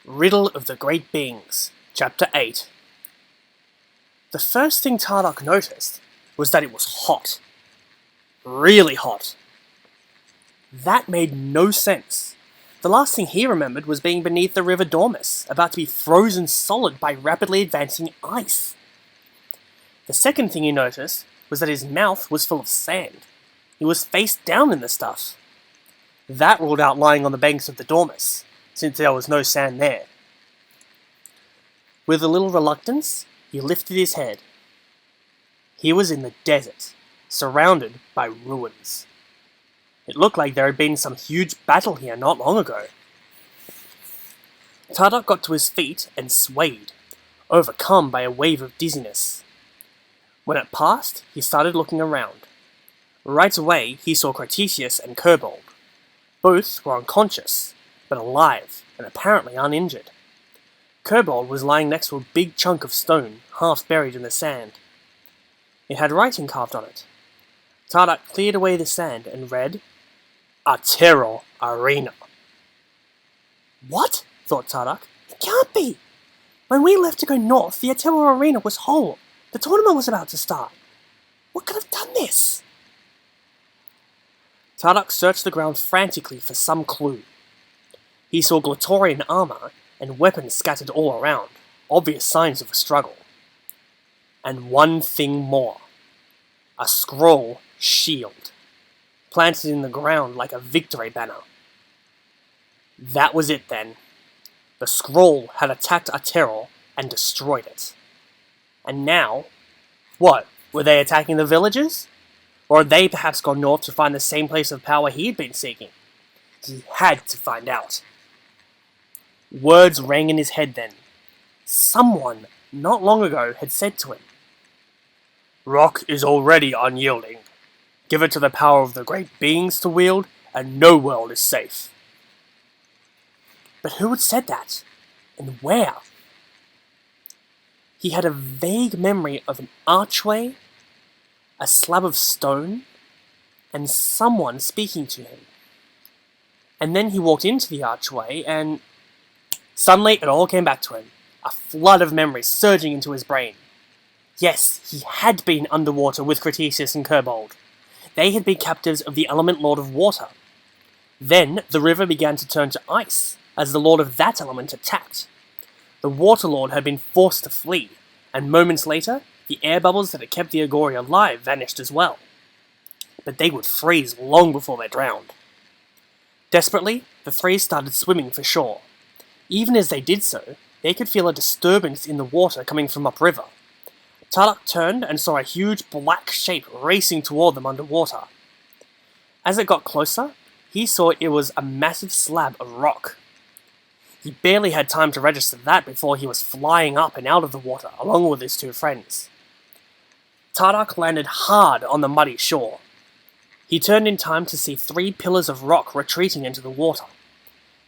Riddle of the Great Beings, Chapter 8. The first thing Tarduk noticed was that it was hot. Really hot. That made no sense. The last thing he remembered was being beneath the river Dormus, about to be frozen solid by rapidly advancing ice. The second thing he noticed was that his mouth was full of sand. He was face down in the stuff. That ruled out lying on the banks of the Dormus, since there was no sand there. With a little reluctance, he lifted his head. He was in the desert, surrounded by ruins. It looked like there had been some huge battle here not long ago. Tarduk got to his feet and swayed, overcome by a wave of dizziness. When it passed, he started looking around. Right away, he saw Crotesius and Kirbold. Both were unconscious, but alive and apparently uninjured. Kirbold was lying next to a big chunk of stone, half buried in the sand. It had writing carved on it. Tarduk cleared away the sand and read, "Atero Arena." What? Thought Tarduk. It can't be! When we left to go north, the Atero Arena was whole. The tournament was about to start. What could have done this? Tarduk searched the ground frantically for some clue. He saw Glatorian armor and weapons scattered all around, obvious signs of a struggle. And one thing more. A scroll shield, planted in the ground like a victory banner. That was it then. The scroll had attacked Atero and destroyed it. And now, what? Were they attacking the villagers? Or had they perhaps gone north to find the same place of power he had been seeking? He had to find out. Words rang in his head then. Someone, not long ago, had said to him, "Rock is already unyielding. Give it to the power of the great beings to wield, and no world is safe." But who had said that? And where? He had a vague memory of an archway, a slab of stone, and someone speaking to him. And then he walked into the archway and... Suddenly it all came back to him, a flood of memories surging into his brain. Yes, he had been underwater with Crotesius and Kirbold. They had been captives of the element Lord of Water. Then the river began to turn to ice, as the Lord of that element attacked. The Water Lord had been forced to flee, and moments later, the air bubbles that had kept the Agori alive vanished as well. But they would freeze long before they drowned. Desperately, the three started swimming for shore. Even as they did so, they could feel a disturbance in the water coming from upriver. Tarduk turned and saw a huge black shape racing toward them underwater. As it got closer, he saw it was a massive slab of rock. He barely had time to register that before he was flying up and out of the water, along with his two friends. Tarduk landed hard on the muddy shore. He turned in time to see 3 pillars of rock retreating into the water.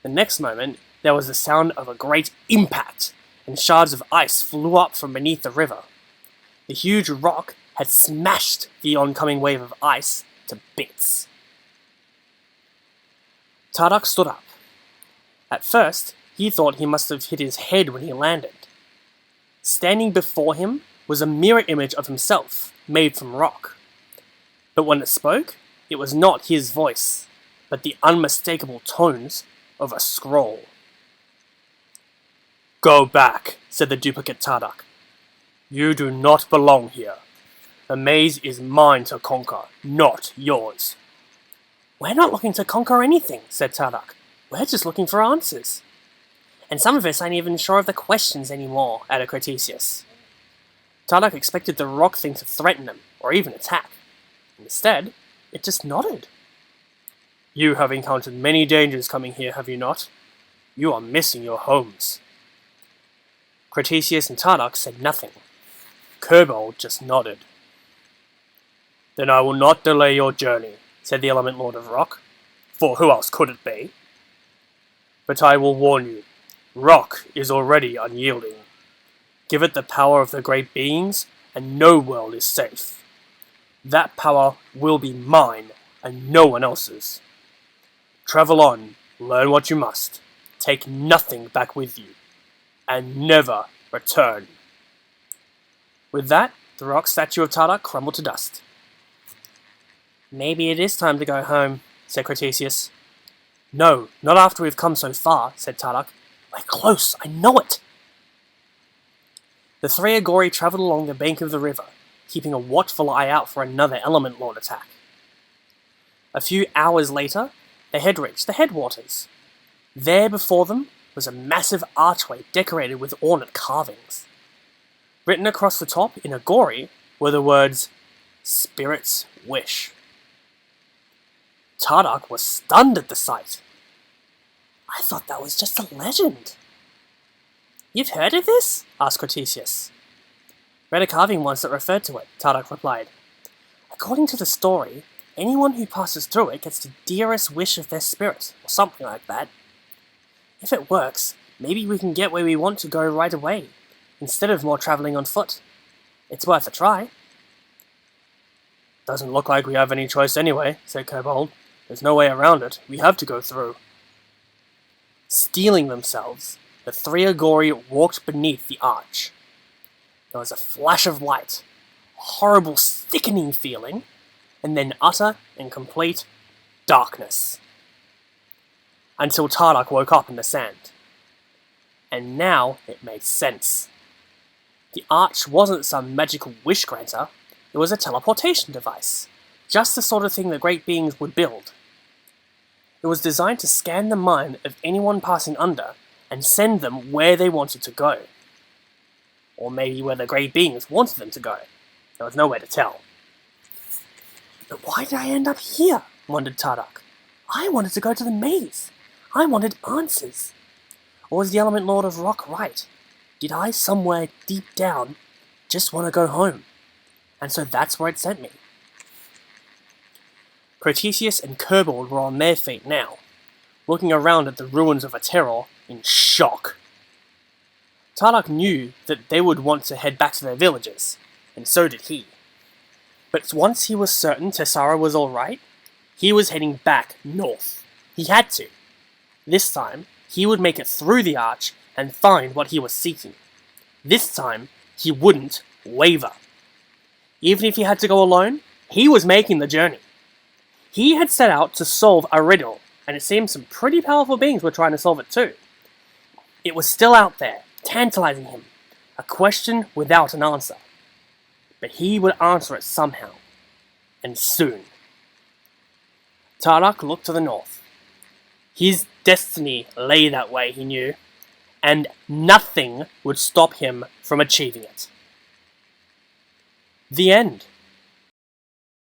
The next moment, there was the sound of a great impact, and shards of ice flew up from beneath the river. The huge rock had smashed the oncoming wave of ice to bits. Tarduk stood up. At first, he thought he must have hit his head when he landed. Standing before him was a mirror image of himself, made from rock. But when it spoke, it was not his voice, but the unmistakable tones of a scroll. "Go back," said the duplicate Tarduk. "You do not belong here. The maze is mine to conquer, not yours." "We're not looking to conquer anything," said Tarduk. "We're just looking for answers. And some of us aren't even sure of the questions anymore," added Crotesius. Tarduk expected the rock thing to threaten them, or even attack. Instead, it just nodded. "You have encountered many dangers coming here, have you not? You are missing your homes." Crotesius and Tarduk said nothing. Kirbold just nodded. "Then I will not delay your journey," said the Element Lord of Rock, "for who else could it be? But I will warn you, rock is already unyielding. Give it the power of the great beings, and no world is safe. That power will be mine, and no one else's. Travel on, learn what you must, take nothing back with you, and never return." With that, the rock statue of Tarduk crumbled to dust. "Maybe it is time to go home," said Crotesius. "No, not after we've come so far," said Tarduk. "We're close, I know it." The three Agori travelled along the bank of the river, keeping a watchful eye out for another Element Lord attack. A few hours later, they had reached the headwaters. There before them was a massive archway decorated with ornate carvings. Written across the top in Agori were the words, "Spirit's Wish." Tarduk was stunned at the sight. "I thought that was just a legend." "You've heard of this?" asked Crotesius. "Read a carving once that referred to it," Tarduk replied. "According to the story, anyone who passes through it gets the dearest wish of their spirit, or something like that. If it works, maybe we can get where we want to go right away, instead of more travelling on foot. It's worth a try." "Doesn't look like we have any choice anyway," said Kirbold. "There's no way around it. We have to go through." Steeling themselves, the three Agori walked beneath the arch. There was a flash of light, a horrible sickening feeling, and then utter and complete darkness. Until Tarduk woke up in the sand. And now it made sense. The arch wasn't some magical wish granter, it was a teleportation device, just the sort of thing the great beings would build. It was designed to scan the mind of anyone passing under and send them where they wanted to go. Or maybe where the great beings wanted them to go. There was no way to tell. "But why did I end up here?" wondered Tarduk. "I wanted to go to the maze. I wanted answers. Or was the Element Lord of Rock right? Did I, somewhere deep down, just want to go home? And so that's where it sent me." Crotesius and Kirbold were on their feet now, looking around at the ruins of Ateror in shock. Tarduk knew that they would want to head back to their villages, and so did he. But once he was certain Tessara was alright, he was heading back north. He had to. This time, he would make it through the arch and find what he was seeking. This time, he wouldn't waver. Even if he had to go alone, he was making the journey. He had set out to solve a riddle, and it seemed some pretty powerful beings were trying to solve it too. It was still out there, tantalizing him, a question without an answer. But he would answer it somehow, and soon. Tarduk looked to the north. His destiny lay that way, he knew, and nothing would stop him from achieving it. The end.